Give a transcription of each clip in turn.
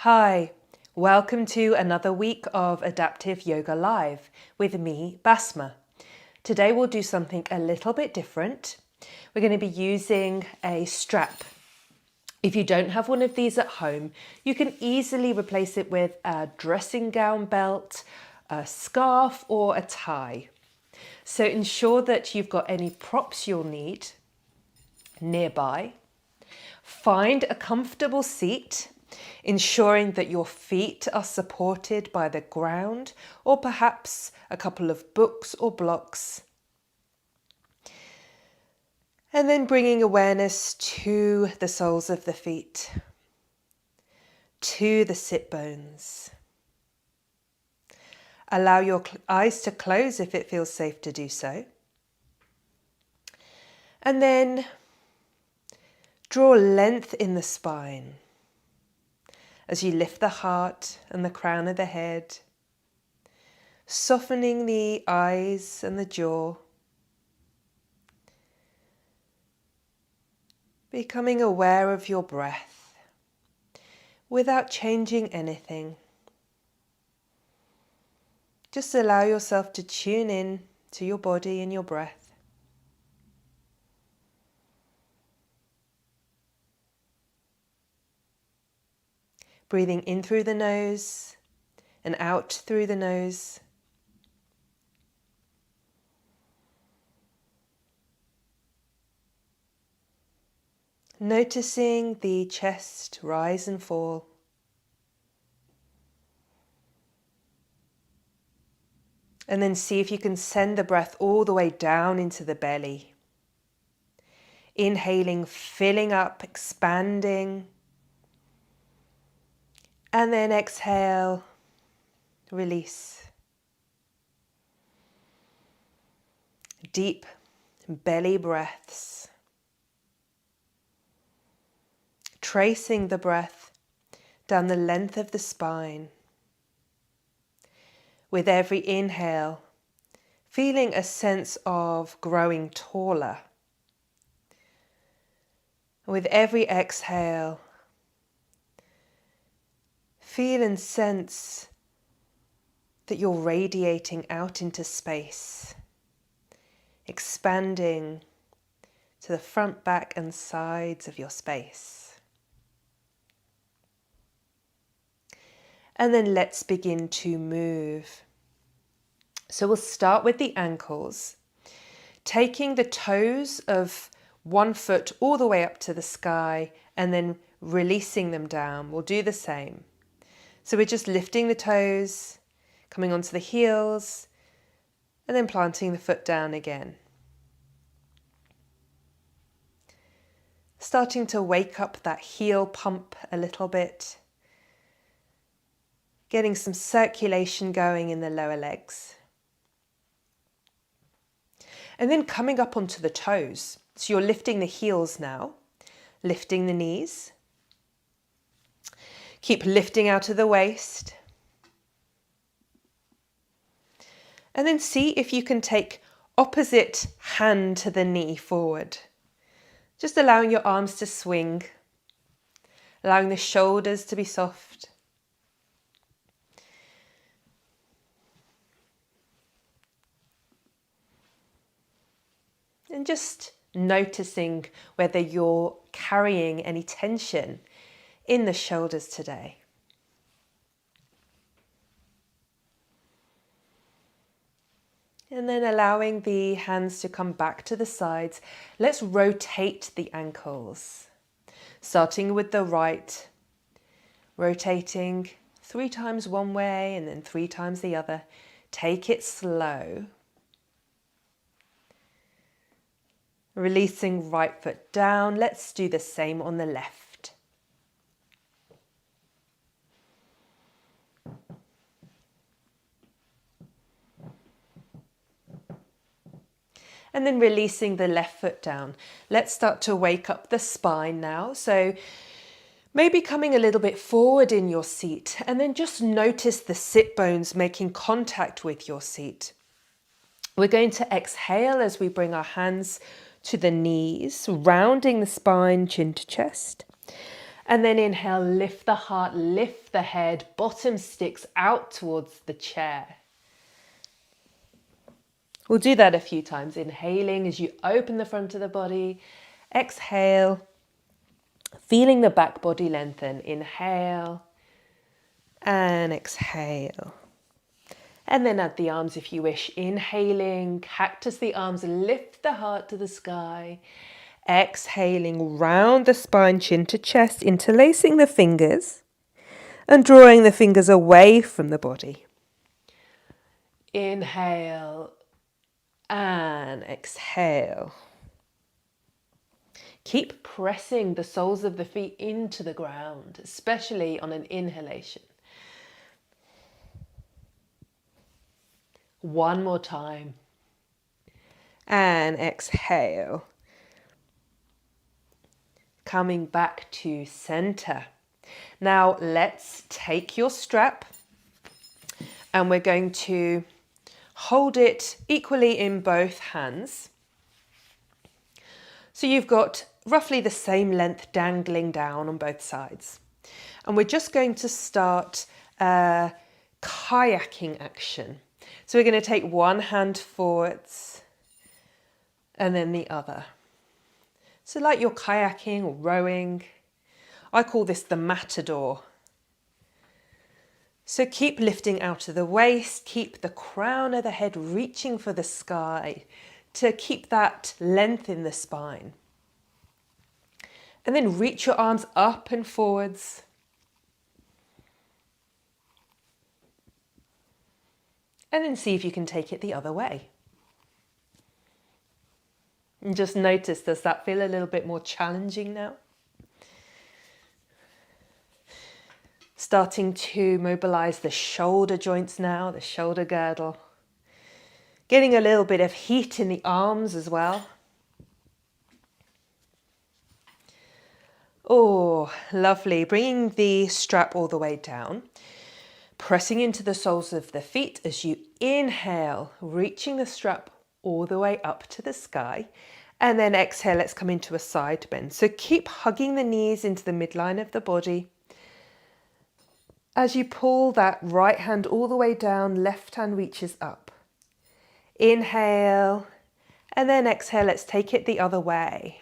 Hi, welcome to another week of Adaptive Yoga Live with me, Basma. Today we'll do something a little bit different. We're going to be using a strap. If you don't have one of these at home, you can easily replace it with a dressing gown belt, a scarf or a tie. So ensure that you've got any props you'll need nearby. Find a comfortable seat, ensuring that your feet are supported by the ground or perhaps a couple of books or blocks. And then bringing awareness to the soles of the feet, to the sit bones. Allow your eyes to close if it feels safe to do so. And then draw length in the spine as you lift the heart and the crown of the head, softening the eyes and the jaw, becoming aware of your breath without changing anything. Just allow yourself to tune in to your body and your breath. Breathing in through the nose and out through the nose. Noticing the chest rise and fall. And then see if you can send the breath all the way down into the belly. Inhaling, filling up, expanding. And then exhale, release. Deep belly breaths. Tracing the breath down the length of the spine. With every inhale, feeling a sense of growing taller. With every exhale, feel and sense that you're radiating out into space, expanding to the front, back and sides of your space. And then let's begin to move. So we'll start with the ankles, taking the toes of one foot all the way up to the sky and then releasing them down. We'll do the same. So we're just lifting the toes, coming onto the heels, and then planting the foot down again. Starting to wake up that heel pump a little bit. Getting some circulation going in the lower legs. And then coming up onto the toes. So you're lifting the heels now, lifting the knees. Keep lifting out of the waist. And then see if you can take opposite hand to the knee forward. Just allowing your arms to swing, allowing the shoulders to be soft. And just noticing whether you're carrying any tension in the shoulders today. And then allowing the hands to come back to the sides. Let's rotate the ankles. Starting with the right, rotating 3 times one way and then 3 times the other. Take it slow. Releasing right foot down. Let's do the same on the left. And then releasing the left foot down. Let's start to wake up the spine now. So maybe coming a little bit forward in your seat and then just notice the sit bones making contact with your seat. We're going to exhale as we bring our hands to the knees, rounding the spine, chin to chest. And then inhale, lift the heart, lift the head, bottom sticks out towards the chair. We'll do that a few times, inhaling as you open the front of the body. Exhale, feeling the back body lengthen. Inhale and exhale. And then add the arms if you wish. Inhaling, cactus the arms, lift the heart to the sky. Exhaling, round the spine, chin to chest, interlacing the fingers and drawing the fingers away from the body. Inhale and exhale. Keep pressing the soles of the feet into the ground, especially on an inhalation. One more time. And exhale. Coming back to center. Now let's take your strap and we're going to hold it equally in both hands. So you've got roughly the same length dangling down on both sides. And we're just going to start a kayaking action. So we're going to take one hand forwards and then the other. So like you're kayaking or rowing, I call this the matador. So keep lifting out of the waist, keep the crown of the head reaching for the sky to keep that length in the spine. And then reach your arms up and forwards. And then see if you can take it the other way. And just notice, does that feel a little bit more challenging now? Starting to mobilize the shoulder joints now, the shoulder girdle. Getting a little bit of heat in the arms as well. Oh, lovely. Bringing the strap all the way down. Pressing into the soles of the feet as you inhale, reaching the strap all the way up to the sky. And then exhale, let's come into a side bend. So keep hugging the knees into the midline of the body. As you pull that right hand all the way down, left hand reaches up. Inhale, and then exhale, let's take it the other way.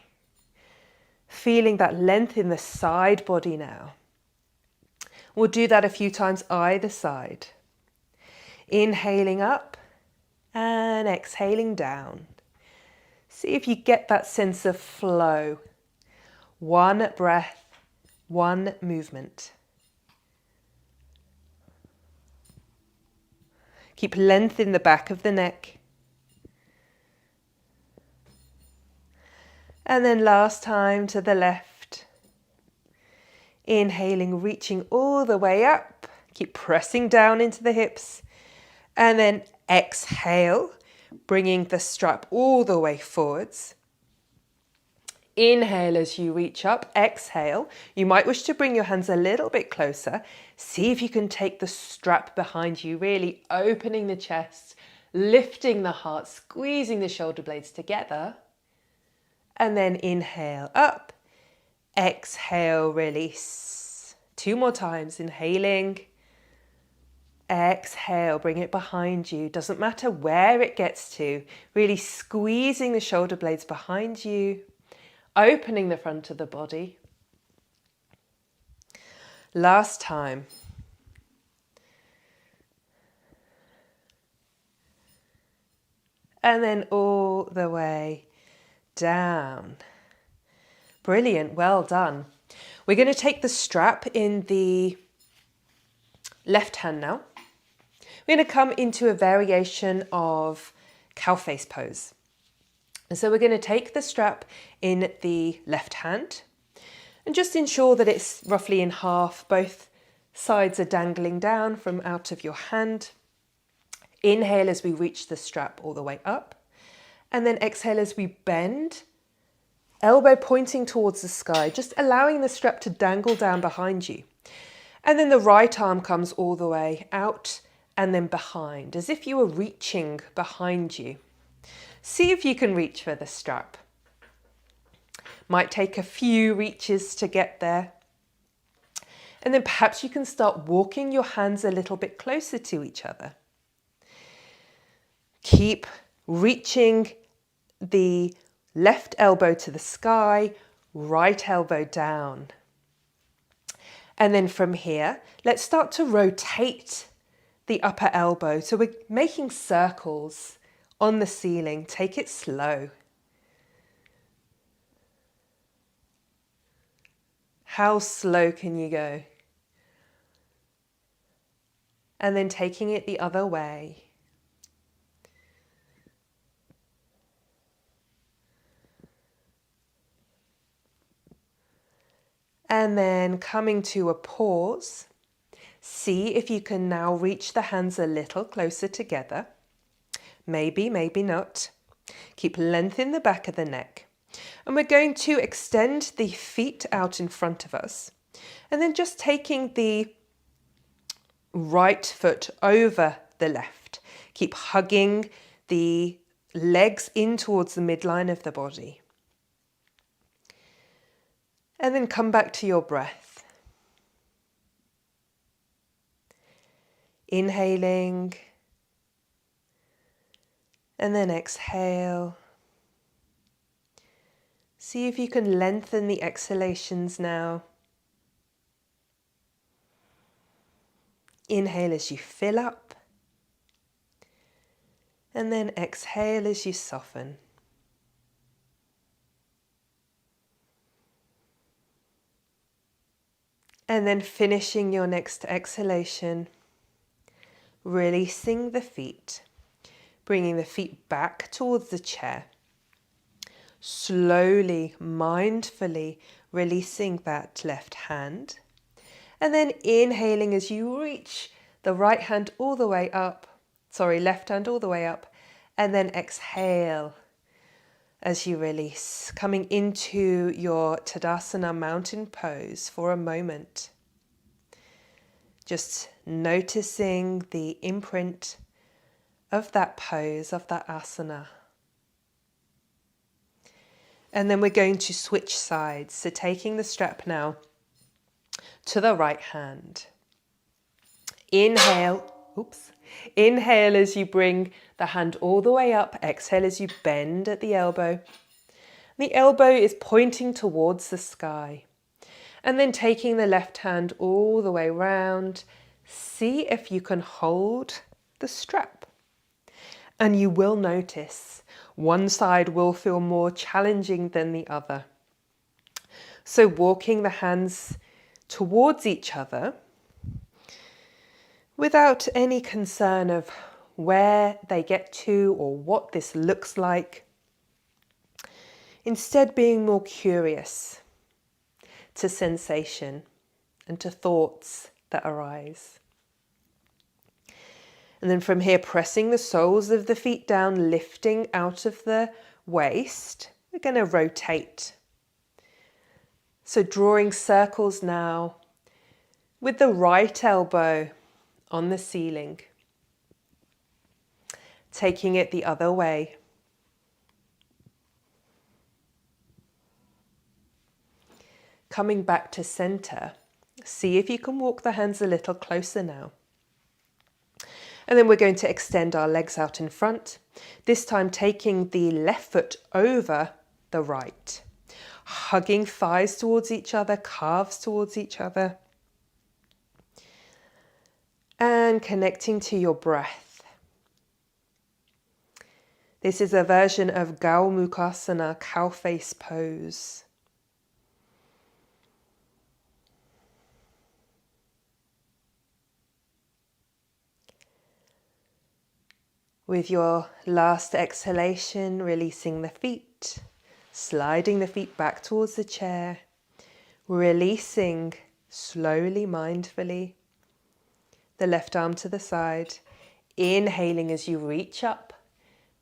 Feeling that length in the side body now. We'll do that a few times either side. Inhaling up and exhaling down. See if you get that sense of flow. One breath, one movement. Keep length in the back of the neck. And then last time to the left. Inhaling, reaching all the way up. Keep pressing down into the hips. And then exhale, bringing the strap all the way forwards. Inhale as you reach up, exhale. You might wish to bring your hands a little bit closer. See if you can take the strap behind you, really opening the chest, lifting the heart, squeezing the shoulder blades together. And then inhale up, exhale, release. Two more times, inhaling. Exhale, bring it behind you. Doesn't matter where it gets to. Really squeezing the shoulder blades behind you. Opening the front of the body. Last time. And then all the way down. Brilliant, well done. We're going to take the strap in the left hand now. We're going to come into a variation of cow face pose. And so we're going to take the strap in the left hand and just ensure that it's roughly in half. Both sides are dangling down from out of your hand. Inhale as we reach the strap all the way up. And then exhale as we bend, elbow pointing towards the sky, just allowing the strap to dangle down behind you. And then the right arm comes all the way out and then behind, as if you were reaching behind you. See if you can reach for the strap. Might take a few reaches to get there. And then perhaps you can start walking your hands a little bit closer to each other. Keep reaching the left elbow to the sky, right elbow down. And then from here, let's start to rotate the upper elbow. So we're making circles on the ceiling. Take it slow. How slow can you go? And then taking it the other way. And then coming to a pause. See if you can now reach the hands a little closer together. Maybe, maybe not. Keep length in the back of the neck. And we're going to extend the feet out in front of us. And then just taking the right foot over the left. Keep hugging the legs in towards the midline of the body. And then come back to your breath. Inhaling. And then exhale. See if you can lengthen the exhalations now. Inhale as you fill up. And then exhale as you soften. And then finishing your next exhalation, releasing the feet, bringing the feet back towards the chair. Slowly, mindfully releasing that left hand. And then inhaling as you reach the right hand all the way up, left hand all the way up. And then exhale as you release, coming into your Tadasana mountain pose for a moment. Just noticing the imprint of that pose, of that asana. And then we're going to switch sides. So taking the strap now to the right hand. Inhale, Inhale as you bring the hand all the way up. Exhale as you bend at the elbow. The elbow is pointing towards the sky. And then taking the left hand all the way round. See if you can hold the strap. And you will notice one side will feel more challenging than the other. So walking the hands towards each other without any concern of where they get to or what this looks like. Instead, being more curious to sensation and to thoughts that arise. And then from here, pressing the soles of the feet down, lifting out of the waist, we're going to rotate. So drawing circles now with the right elbow on the ceiling, taking it the other way. Coming back to center, see if you can walk the hands a little closer now. And then we're going to extend our legs out in front, this time taking the left foot over the right, hugging thighs towards each other, calves towards each other. And connecting to your breath. This is a version of Gaumukhasana, cow face pose. With your last exhalation, releasing the feet, sliding the feet back towards the chair, releasing slowly, mindfully, the left arm to the side, inhaling as you reach up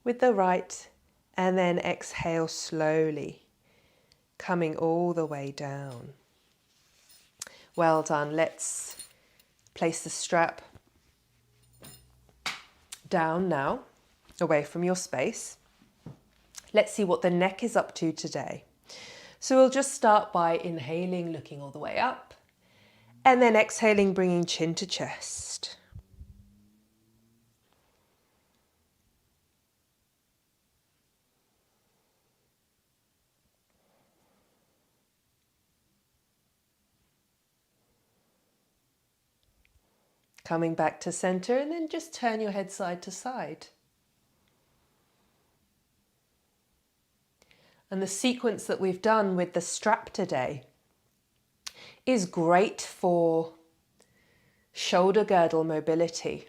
with the right, and then exhale slowly, coming all the way down. Well done. Let's place the strap down now, away from your space. Let's see what the neck is up to today. So we'll just start by inhaling, looking all the way up. And then exhaling, bringing chin to chest. Coming back to center, and then just turn your head side to side. And the sequence that we've done with the strap today is great for shoulder girdle mobility.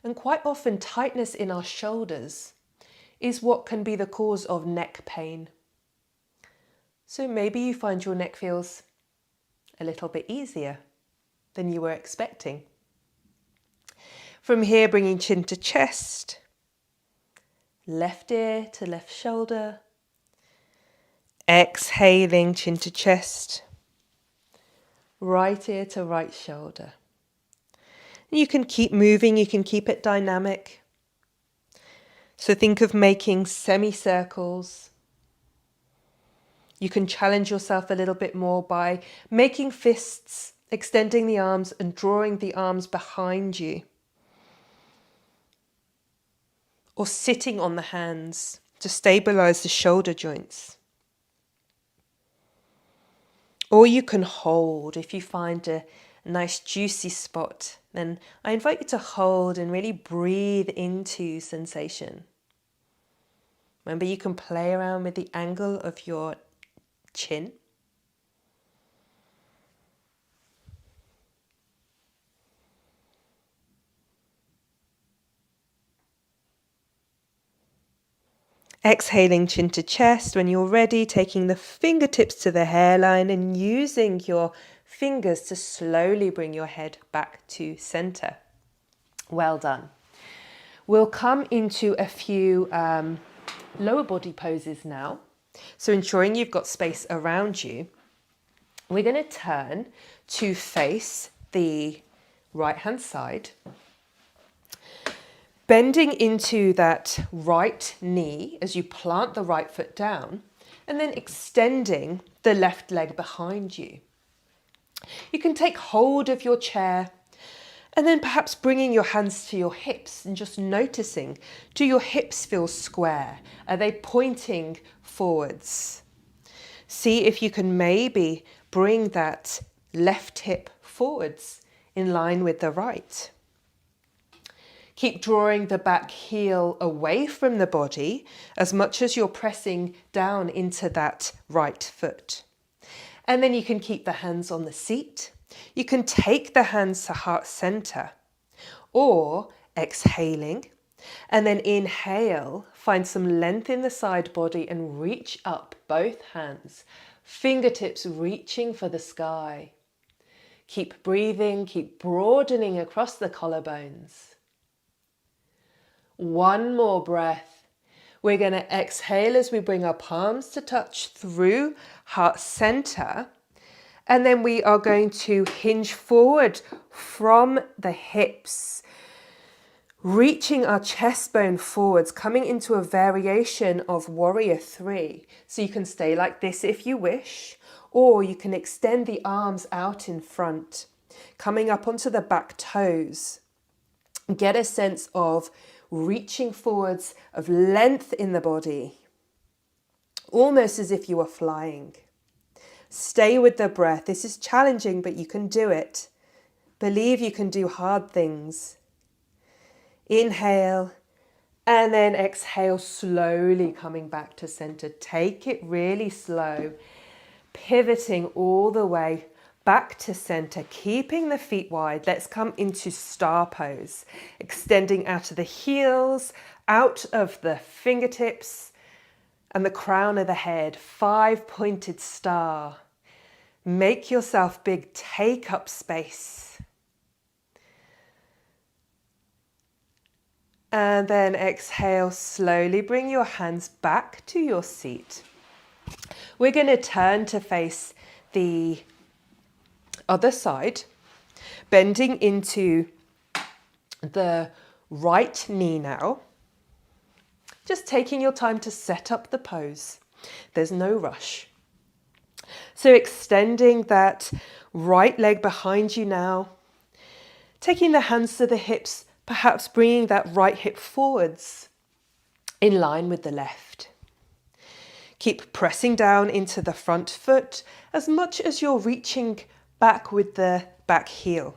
And quite often tightness in our shoulders is what can be the cause of neck pain. So maybe you find your neck feels a little bit easier than you were expecting. From here, bringing chin to chest, left ear to left shoulder, exhaling, chin to chest, right ear to right shoulder. You can keep moving, you can keep it dynamic. So think of making semicircles. You can challenge yourself a little bit more by making fists, extending the arms and drawing the arms behind you. Or sitting on the hands to stabilize the shoulder joints. Or you can hold. If you find a nice juicy spot, then I invite you to hold and really breathe into sensation. Remember, you can play around with the angle of your chin. Exhaling, chin to chest. When you're ready, taking the fingertips to the hairline and using your fingers to slowly bring your head back to center. Well done. We'll come into a few lower body poses now. So ensuring you've got space around you, we're going to turn to face the right hand side. Bending into that right knee as you plant the right foot down, and then extending the left leg behind you. You can take hold of your chair and then perhaps bringing your hands to your hips and just noticing, do your hips feel square? Are they pointing forwards? See if you can maybe bring that left hip forwards in line with the right. Keep drawing the back heel away from the body as much as you're pressing down into that right foot. And then you can keep the hands on the seat. You can take the hands to heart center or exhaling and then inhale, find some length in the side body and reach up both hands, fingertips reaching for the sky. Keep breathing, keep broadening across the collarbones. One more breath. We're going to exhale as we bring our palms to touch through heart center. And then we are going to hinge forward from the hips, reaching our chest bone forwards, coming into a variation of warrior 3. So you can stay like this if you wish, or you can extend the arms out in front, coming up onto the back toes. Get a sense of reaching forwards, of length in the body, almost as if you were flying. Stay with the breath. This is challenging, but you can do it. Believe you can do hard things. Inhale and then exhale, slowly coming back to center. Take it really slow, pivoting all the way back to center, keeping the feet wide. Let's come into star pose, extending out of the heels, out of the fingertips and the crown of the head, 5-pointed star. Make yourself big, take up space. And then exhale, slowly bring your hands back to your seat. We're going to turn to face the other side, bending into the right knee now. Just taking your time to set up the pose. There's no rush. So extending that right leg behind you now, taking the hands to the hips, perhaps bringing that right hip forwards in line with the left. Keep pressing down into the front foot as much as you're reaching back with the back heel.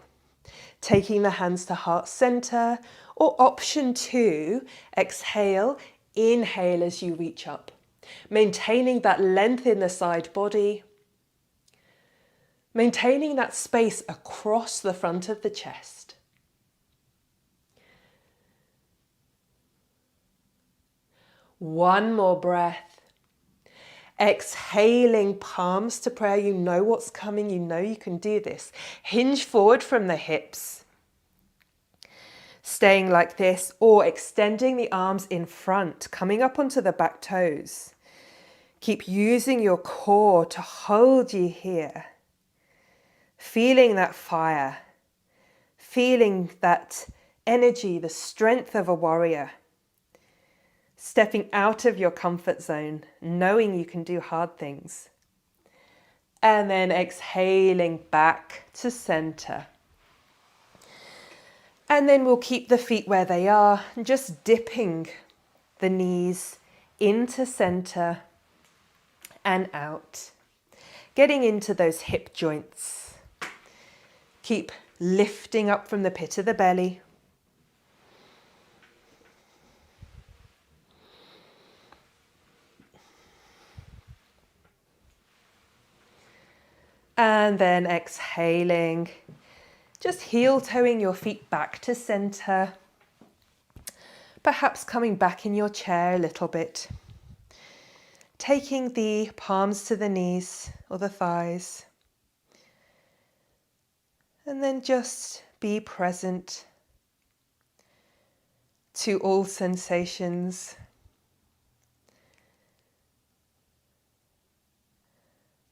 Taking the hands to heart center, or option 2, exhale, inhale as you reach up. Maintaining that length in the side body. Maintaining that space across the front of the chest. One more breath. Exhaling, palms to prayer. You know what's coming. You know you can do this. Hinge forward from the hips. Staying like this, or extending the arms in front, coming up onto the back toes. Keep using your core to hold you here. Feeling that fire. Feeling that energy, the strength of a warrior. Stepping out of your comfort zone, knowing you can do hard things. And then exhaling back to center. And then we'll keep the feet where they are, just dipping the knees into center and out. Getting into those hip joints. Keep lifting up from the pit of the belly. And then exhaling, just heel toeing your feet back to center. Perhaps coming back in your chair a little bit. Taking the palms to the knees or the thighs. And then just be present to all sensations.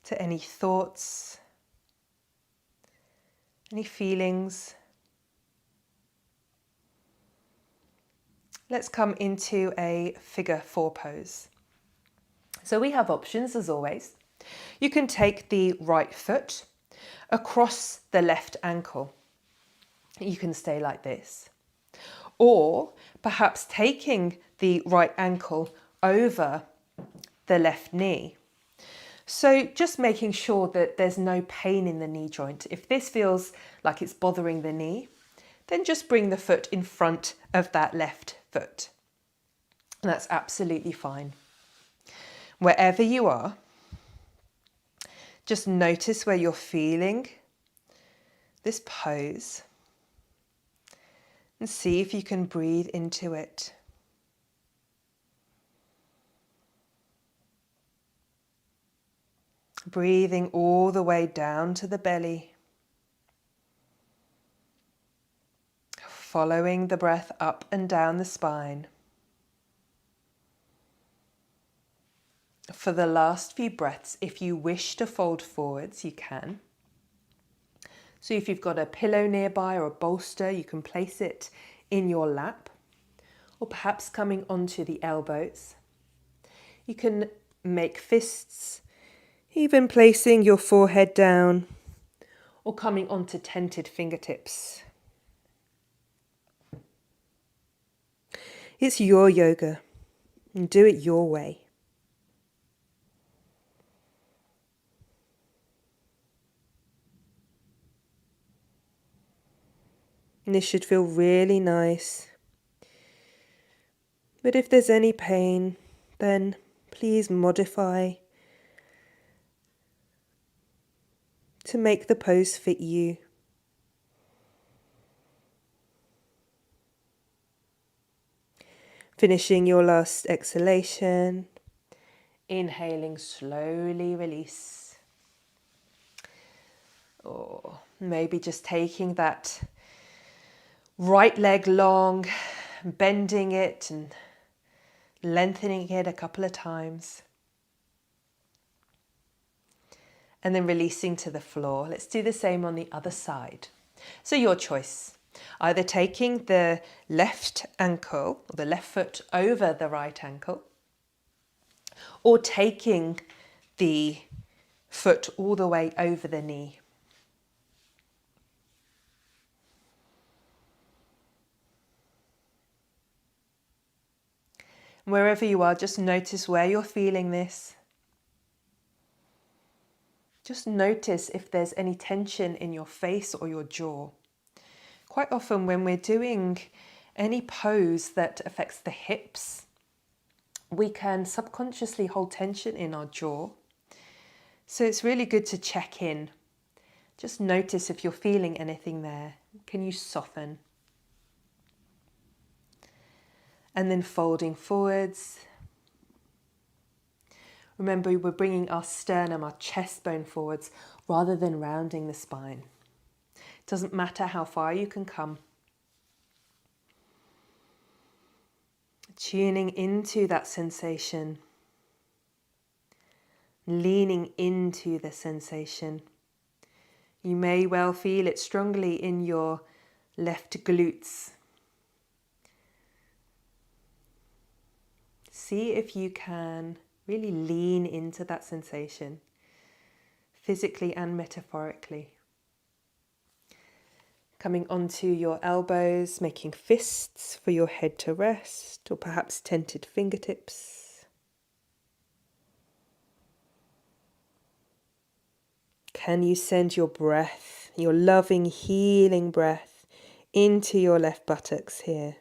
To any thoughts, any feelings. Let's come into a figure 4 pose. So we have options as always. You can take the right foot across the left ankle. You can stay like this. Or perhaps taking the right ankle over the left knee. So just making sure that there's no pain in the knee joint. If this feels like it's bothering the knee, then just bring the foot in front of that left foot. And that's absolutely fine. Wherever you are, just notice where you're feeling this pose and see if you can breathe into it. Breathing all the way down to the belly. Following the breath up and down the spine. For the last few breaths, if you wish to fold forwards, you can. So if you've got a pillow nearby or a bolster, you can place it in your lap, or perhaps coming onto the elbows. You can make fists, even placing your forehead down or coming onto tented fingertips. It's your yoga, and do it your way. And this should feel really nice. But if there's any pain, then please modify to make the pose fit you. Finishing your last exhalation, inhaling, slowly release. Or maybe just taking that right leg long, bending it and lengthening it a couple of times. And then releasing to the floor. Let's do the same on the other side. So your choice, either taking the left ankle, or the left foot over the right ankle, or taking the foot all the way over the knee. Wherever you are, just notice where you're feeling this. Just notice if there's any tension in your face or your jaw. Quite often when we're doing any pose that affects the hips, we can subconsciously hold tension in our jaw. So it's really good to check in. Just notice if you're feeling anything there. Can you soften? And then folding forwards. Remember, we're bringing our sternum, our chest bone forwards, rather than rounding the spine. It doesn't matter how far you can come. Tuning into that sensation. Leaning into the sensation. You may well feel it strongly in your left glutes. See if you can really lean into that sensation, physically and metaphorically. Coming onto your elbows, making fists for your head to rest, or perhaps tented fingertips. Can you send your breath, your loving, healing breath, into your left buttocks here?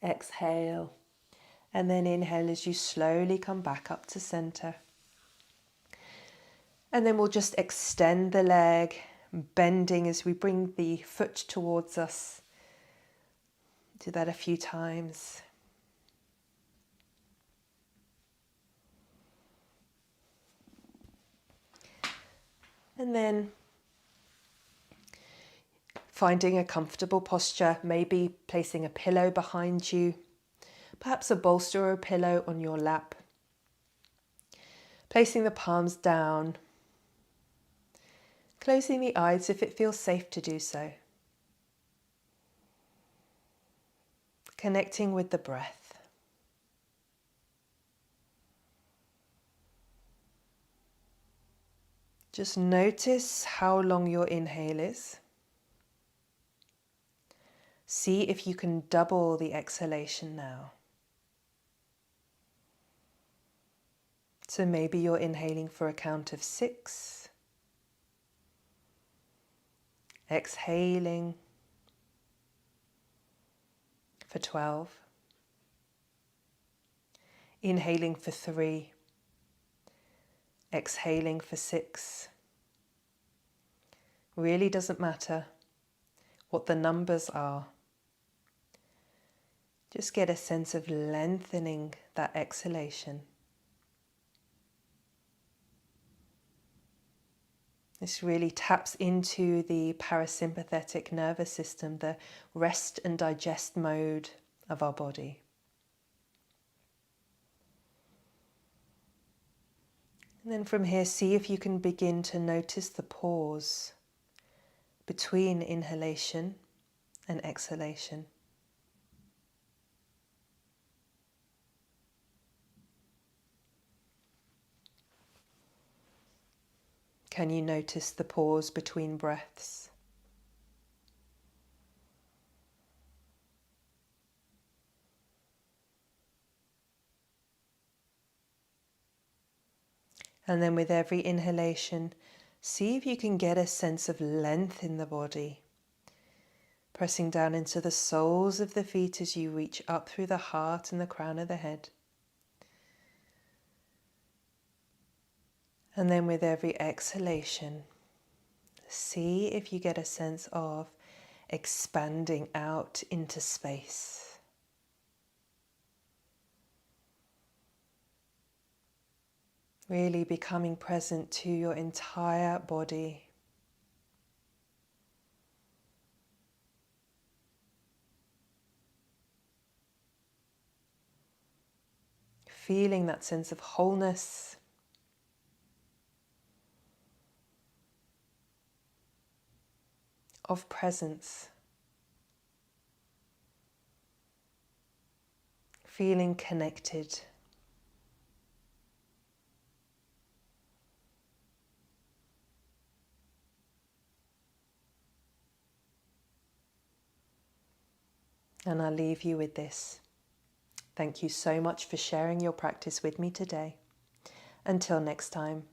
Exhale, and then inhale as you slowly come back up to center. And then we'll just extend the leg, bending as we bring the foot towards us. Do that a few times. And then finding a comfortable posture, maybe placing a pillow behind you, perhaps a bolster or a pillow on your lap. Placing the palms down, closing the eyes if it feels safe to do so. Connecting with the breath. Just notice how long your inhale is. See if you can double the exhalation now. So maybe you're inhaling for a count of 6. Exhaling for 12. Inhaling for 3. Exhaling for 6. Really doesn't matter what the numbers are. Just get a sense of lengthening that exhalation. This really taps into the parasympathetic nervous system, the rest and digest mode of our body. And then from here, see if you can begin to notice the pause between inhalation and exhalation. Can you notice the pause between breaths? And then with every inhalation, see if you can get a sense of length in the body. Pressing down into the soles of the feet as you reach up through the heart and the crown of the head. And then with every exhalation, see if you get a sense of expanding out into space. Really becoming present to your entire body. Feeling that sense of wholeness. of presence, feeling connected. And I'll leave you with this. Thank you so much for sharing your practice with me today. Until next time.